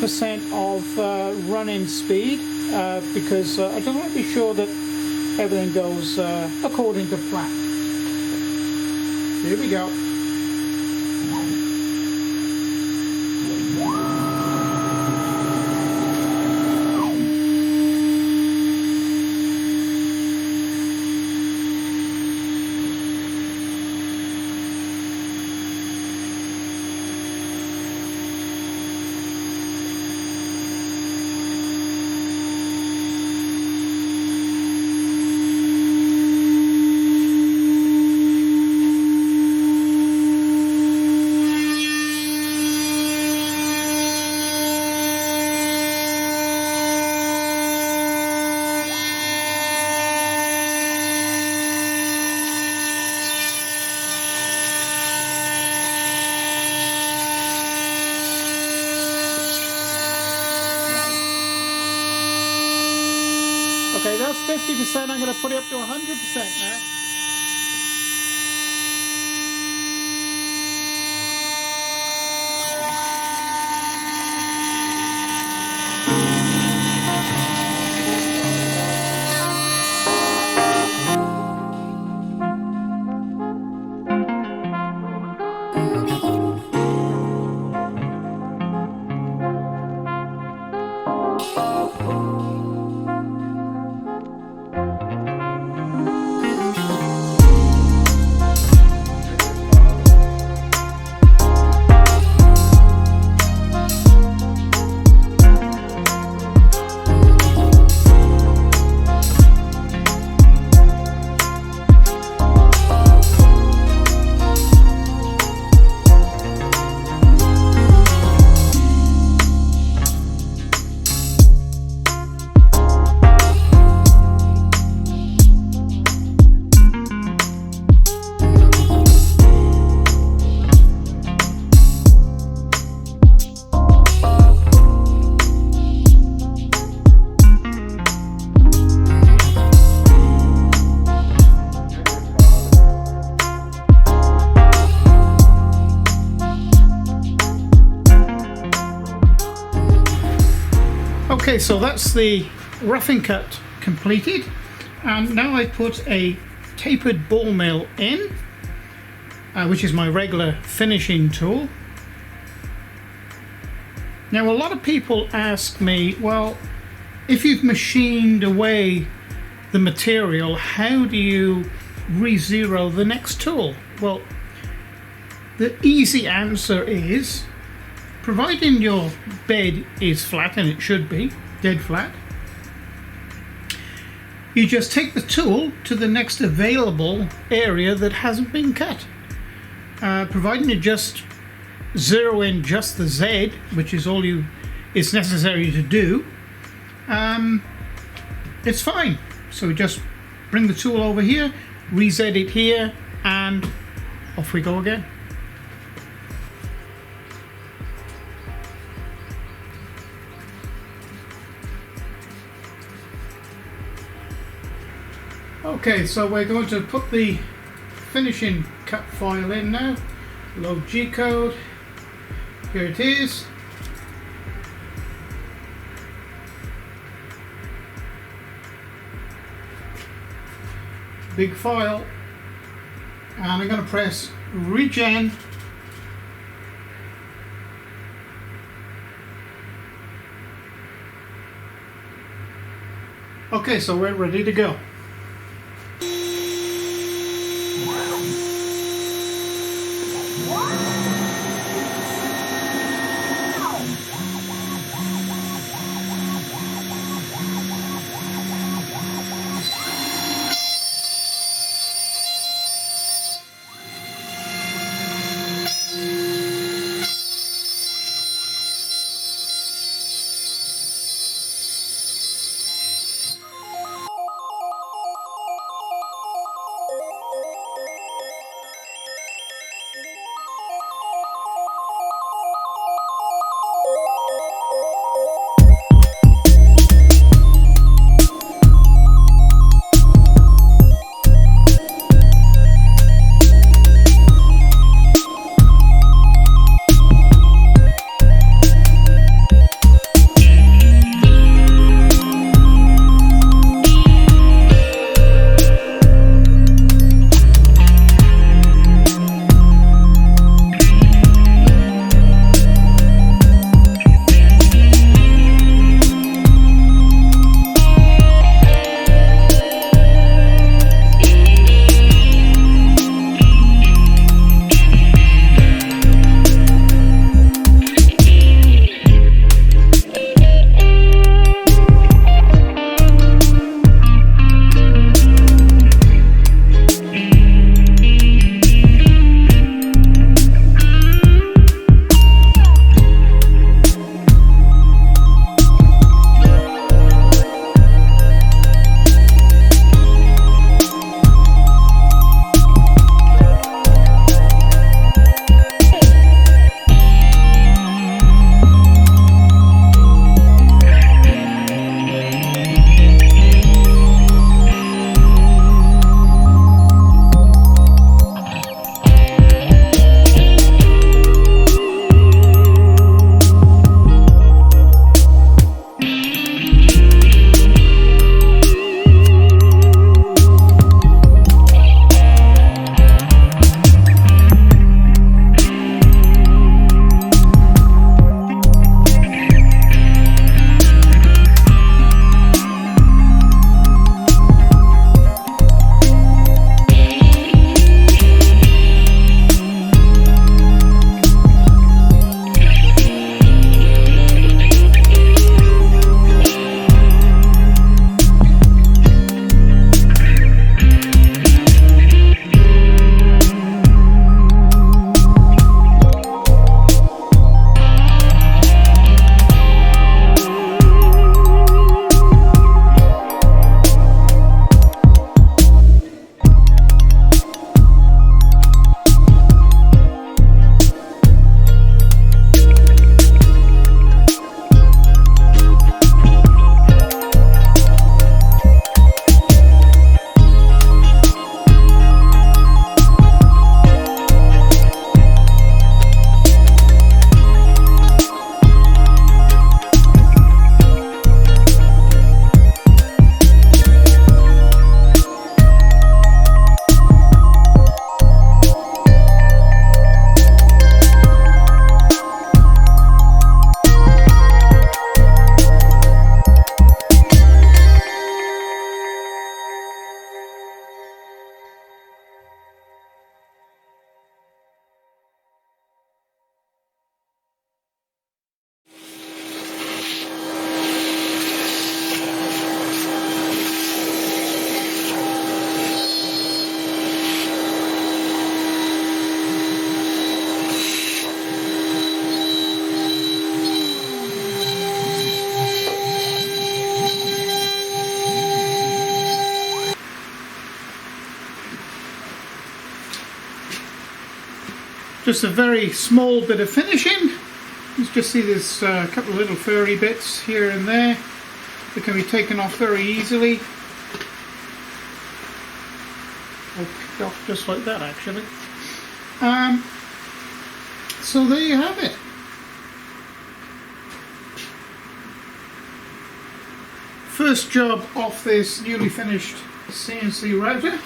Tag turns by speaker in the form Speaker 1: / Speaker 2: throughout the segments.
Speaker 1: 50% of running speed because I just want to be sure that everything goes according to plan. Here we go. Okay, that's 50%. I'm going to put it up to 100% now. Okay, so that's the roughing cut completed, and now I put a tapered ball mill in, which is my regular finishing tool. Now a lot of people ask me, well, if you've machined away the material, how do you re-zero the next tool? Well, the easy answer is, providing your bed is flat, and it should be dead flat, you just take the tool to the next available area that hasn't been cut. Providing you just zero in just the Z, which is all it's necessary to do, it's fine. So we just bring the tool over here, re-Z it here, and off we go again. Okay, so we're going to put the finishing cut file in now. Load G-code. Here it is. Big file. And I'm going to press Regen. Okay, so we're ready to go. Just a very small bit of finishing. You just see there's a couple of little furry bits here and there that can be taken off very easily. Or picked off just like that, actually. So there you have it. First job off this newly finished CNC router.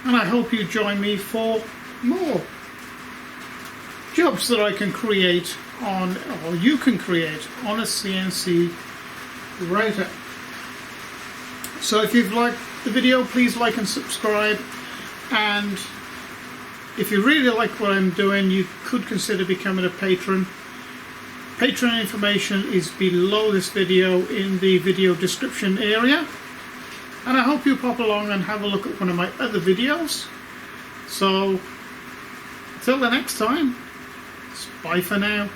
Speaker 1: And I hope you join me for more jobs that I can create on, or you can create on a CNC router. So if you've liked the video, please like and subscribe. And if you really like what I'm doing, you could consider becoming a patron. Patron information is below this video in the video description area. And I hope you pop along and have a look at one of my other videos. So, until the next time, bye for now.